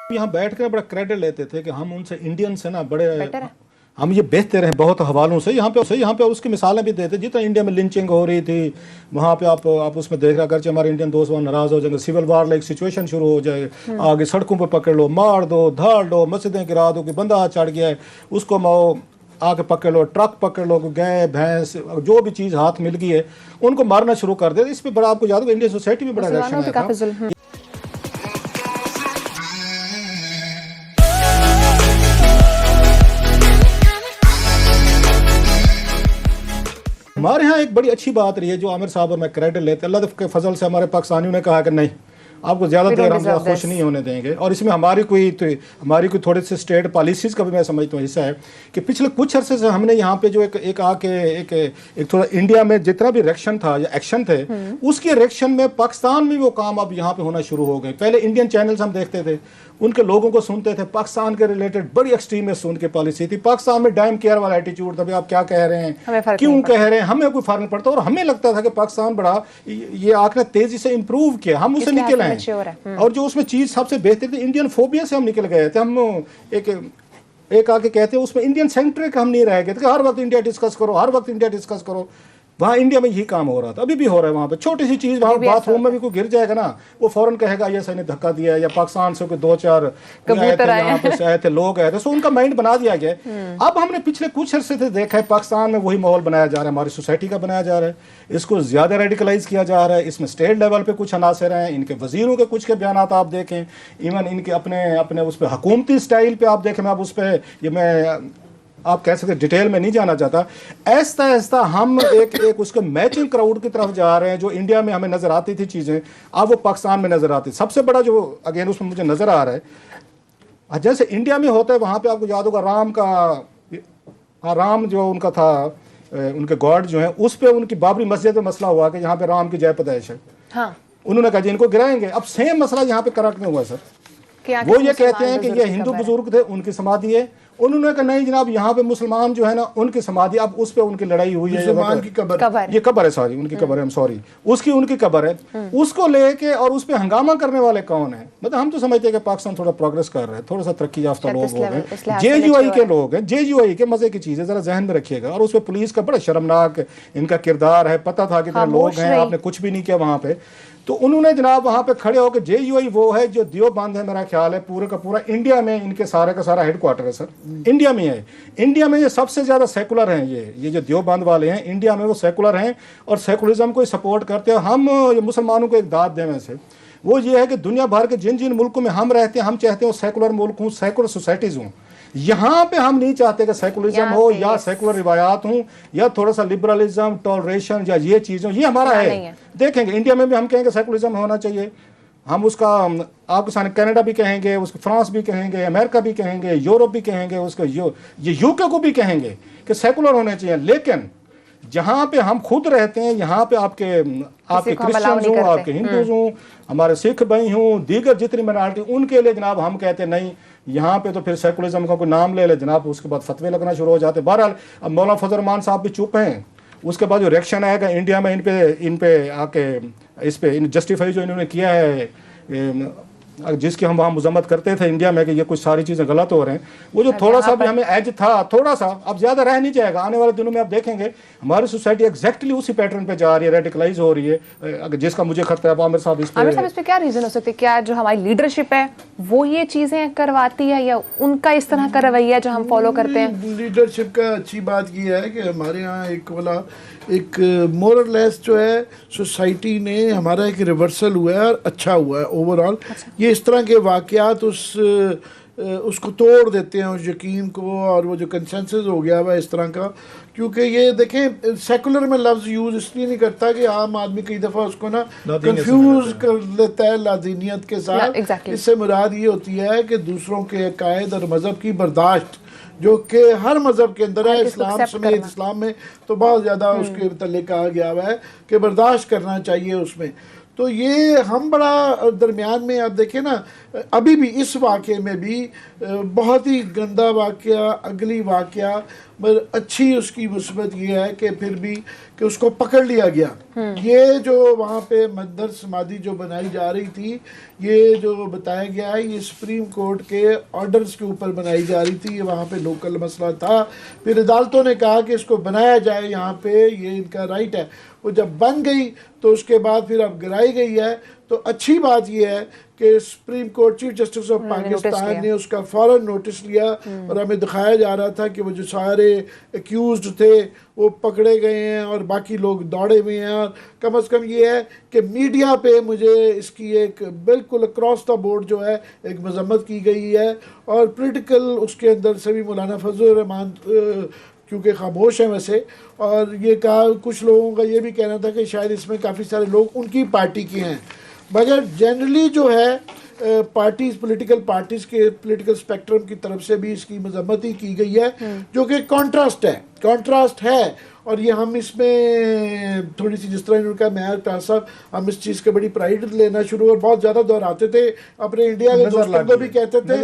यहाँ बैठ कर बड़ा क्रेडिट लेते थे कि हम उनसे इंडियन से ना बड़े बेटर है। हम ये बेचते रहे बहुत हवालों से। यहाँ पे उसकी मिसालें भी देते, जितना इंडिया में लिंचिंग हो रही थी वहाँ पे आप उसमें देख रहा, अगरचे हमारे इंडियन दोस्त वहाँ नाराज हो जाएंगे, सिविल वार लाइक सिचुएशन शुरू हो जाए, आगे सड़कों पर पकड़ लो, मार दो, धाड़ दो, मस्जिदें गिरा दो, कि बंदा चढ़ गया है उसको आके पकड़ लो, ट्रक पकड़ लो, गाय भैंस जो भी चीज़ हाथ मिल गई है उनको मारना शुरू कर दे। इस पर बड़ा आपको याद होगा इंडियन सोसाइटी में बड़ा रिएक्शन आया था। हमारे यहाँ एक बड़ी अच्छी बात रही है जो आमिर साहब और मैं क्रेडिट लेते, अल्लाह के फजल से हमारे पाकिस्तानियों ने कहा कि नहीं आपको ज़्यादा देर हम खुश नहीं होने देंगे। और इसमें हमारी कोई थोड़े से स्टेट पॉलिसीज़ का भी मैं समझता हूँ हिस्सा है कि पिछले कुछ अरसे से हमने यहाँ पे जो एक थोड़ा इंडिया में जितना भी रिएक्शन था या एक्शन थे उसके रिएक्शन में पाकिस्तान में वो काम अब यहाँ पे होना शुरू हो गए। पहले इंडियन चैनल्स हम देखते थे, उनके लोगों को सुनते थे, पाकिस्तान के रिलेटेड बड़ी एक्सट्रीमिस्ट उनकी पॉलिसी थी, पाकिस्तान में डैम केयर वाला एटीट्यूड था, भाई आप क्या कह रहे हैं, क्यों कह रहे हैं, हमें कोई फर्क नहीं पड़ता। और हमें लगता था कि पाकिस्तान बड़ा ये आंकड़े तेजी से इंप्रूव किया, हम उससे निकल आए। और जो उसमें चीज सबसे बेहतर थी इंडियन फोबिया से हम निकल गए थे। हम एक आके कहते हैं उसमें इंडियन सेंट्रिक हम नहीं रह गए थे, हर वक्त इंडिया डिस्कस करो, हर वक्त इंडिया डिस्कस करो। वहाँ इंडिया में यही काम हो रहा था, अभी भी हो रहा है। वहाँ पे छोटी सी चीज़, वहाँ बाथरूम में भी कोई गिर जाएगा ना वो फौरन कहेगा ये ने धक्का दिया है, या पाकिस्तान से कोई 2-4 यहाँ पे आए थे लोग आए थे, सो उनका माइंड बना दिया गया। अब हमने पिछले कुछ अर्से से देखा है पाकिस्तान में वही माहौल बनाया जा रहा है, हमारी सोसाइटी का बनाया जा रहा है, इसको ज़्यादा रेडिकलाइज किया जा रहा है। इसमें स्टेट लेवल पे कुछ अनासर हैं, इनके वजीरों के कुछ के बयान आप देखें, इवन इनके अपने उस पर हुकूमती स्टाइल पे आप देखें। मैं अब उस पर मैं आप कह सकते डिटेल में नहीं जाना चाहता। ऐसा ऐसा हम एक उसके मैचिंग क्राउड की तरफ जा रहे हैं। जो इंडिया में हमें नजर आती थी चीजें अब वो पाकिस्तान में नजर आती। सबसे बड़ा जो अगेन उसमें मुझे नजर आ रहा है, जैसे इंडिया में होता है वहां पे आपको याद होगा राम जो उनका था, उनके गॉड जो है उस पर उनकी बाबरी मस्जिद में मसला हुआ कि यहाँ पे राम की जय पैदाइश है। हाँ। उन्होंने कहा जी इनको गिराएंगे। अब सेम मसला यहाँ पे करक में हुआ सर, वो ये कहते हैं कि ये हिंदू बुजुर्ग थे उनकी समाधि है, उन्होंने कहा नहीं जनाब यहाँ पे मुसलमान जो है ना उनकी समाधि, अब उस पे उनकी लड़ाई हुई है, मुसलमान की कब्र, ये कब्र है, सॉरी उनकी कब्र है, सॉरी उसकी उनकी कब्र है, उसको लेके और उस पे हंगामा करने वाले कौन है। मतलब हम तो समझते हैं कि पाकिस्तान थोड़ा प्रोग्रेस कर रहा है, थोड़ा सा तरक्की याफ्ता लोग हो गए, JUI के लोग हैं, JUI के मजे की चीज है, जरा जहन में रखिएगा। और उस पर पुलिस का बड़ा शर्मनाक इनका किरदार है, पता था कितने लोग हैं, आपने कुछ भी नहीं किया वहां पे। तो उन्होंने जनाब वहां पे खड़े होकर, JUI वो है जो देवबंद है, मेरा ख्याल है पूरे का पूरा इंडिया में इनके सारे का सारा हेडक्वार्टर है सर, इंडिया में है। इंडिया में ये सबसे ज्यादा सेकुलर हैं, ये जो देवबंद वाले हैं इंडिया में वो सेकुलर हैं और सेकुलरिज्म को सपोर्ट करते हैं। हम मुसलमानों को एक दाद दें वैसे वो ये है कि दुनिया भर के जिन जिन मुल्कों में हम रहते हैं, हम चाहते हैं सेकुलर मुल्क हूँ, सेकुलर सोसाइटीज हूँ। यहाँ पे हम नहीं चाहते कि सेकुलरिज्म हो या सेकुलर रिवायात हूँ या थोड़ा सा लिबरलिज्म, टॉलरेशन या ये चीज़ों, ये हमारा है। देखेंगे इंडिया में भी हम कहेंगे सेकुलरिज्म होना चाहिए, हम उसका आपके सामने कनाडा भी कहेंगे, उसको फ्रांस भी कहेंगे, अमेरिका भी कहेंगे, यूरोप भी कहेंगे, उसको ये UK को भी कहेंगे कि सेकुलर होने चाहिए। लेकिन जहाँ पे हम खुद रहते हैं, यहाँ पे आपके क्रिश्चियंस हूँ, आपके हिंदूज हूँ, हमारे सिख भाई हूँ, दीगर जितनी माइनॉरिटी, उनके लिए जनाब हम कहते हैं नहीं यहाँ पे तो फिर सेकुलरिज्म का कोई नाम ले जनाब, उसके बाद फतवे लगना शुरू हो जाते। बहरहाल अब मौलाना फजल रहमान साहब भी चुप हैं, उसके बाद जो रिएक्शन आएगा इंडिया में इन पे आके इस पे जस्टिफाई जो इन्होंने किया है, जिसकी हम वहाँ मजम्मत करते थे इंडिया में कि ये कुछ सारी चीज़ें गलत हो रहे हैं, वो जो थोड़ा सा भी हमें एज था, थोड़ा सा अब ज़्यादा रह नहीं जाएगा। आने वाले दिनों में आप देखेंगे हमारी सोसाइटी एग्जैक्टली उसी पैटर्न पे जा रही है, रेडिकलाइज हो रही है, जिसका मुझे खतरा है। आमिर साहब इस पे क्या रीज़न हो सकते हैं? क्या जो हमारी लीडरशिप है वो ये चीज़ें करवाती है या उनका इस तरह का रवैया जो हम फॉलो करते हैं? लीडरशिप का अच्छी बात ये है कि हमारे यहाँ एक मोरलेस जो है सोसाइटी ने हमारा एक रिवर्सल हुआ है और अच्छा हुआ है ओवरऑल। ये इस तरह के वाक़यात उसको तोड़ देते हैं, उस यकीन को, और वो जो कंसेंसस हो गया हुआ इस तरह का। क्योंकि ये देखें सेकुलर में लफ्ज़ यूज़ इसलिए नहीं करता कि आम आदमी कई दफ़ा उसको ना कंफ्यूज कर लेता है लादीनियत के साथ। इससे मुराद ये होती है कि दूसरों के अकायद और मज़हब की बर्दाश्त, जो कि हर मज़हब के अंदर है, इस्लाम समेत, इस्लाम में तो बहुत ज़्यादा उसके मतलब कहा गया हुआ है कि बर्दाश्त करना चाहिए उसमें। तो ये हम बड़ा दरमियान में, आप देखें ना अभी भी इस वाक़े में भी बहुत ही गंदा वाक़या, अगली वाक़या, पर अच्छी उसकी मुस्बत ये है कि फिर भी कि उसको पकड़ लिया गया یہ جو وہاں پہ مندر سمادھی جو بنائی جا رہی تھی، یہ جو بتایا گیا ہے یہ سپریم کورٹ کے آرڈرز کے اوپر بنائی جا رہی تھی، یہ وہاں پہ لوکل مسئلہ تھا، پھر عدالتوں نے کہا کہ اس کو بنایا جائے یہاں پہ، یہ ان کا رائٹ ہے، وہ جب بن گئی تو اس کے بعد پھر اب گرائی گئی ہے۔ تو اچھی بات یہ ہے کہ supreme court chief justice of Pakistan نے اس کا فوراً نوٹس لیا، اور ہمیں دکھایا جا رہا تھا کہ وہ جو سارے ایکیوزڈ تھے وہ پکڑے گئے ہیں اور باقی لوگ دوڑے ہوئے ہیں، اور کم از کم یہ ہے کہ میڈیا پہ مجھے اس کی ایک بالکل اکراس دا بورڈ جو ہے ایک مذمت کی گئی ہے، اور پولیٹیکل اس کے اندر سے بھی مولانا فضل الرحمان کیونکہ خاموش ہیں ویسے، اور یہ کہا کچھ لوگوں کا یہ بھی کہنا تھا کہ شاید اس میں کافی سارے لوگ ان کی پارٹی کے ہیں، مگر جنرلی جو ہے پارٹیز، پولیٹیکل پارٹیز کے پولیٹیکل اسپیکٹرم کی طرف سے بھی اس کی مذمت ہی کی گئی ہے، جو کہ کانٹراسٹ ہے۔ اور یہ ہم اس میں تھوڑی سی جس طرح انہوں نے کہا میار ٹار صاحب، ہم اس چیز کے بڑی پرائیڈ لینا شروع اور بہت زیادہ دہراتے تھے، اپنے انڈیا کے دوستوں کو بھی کہتے تھے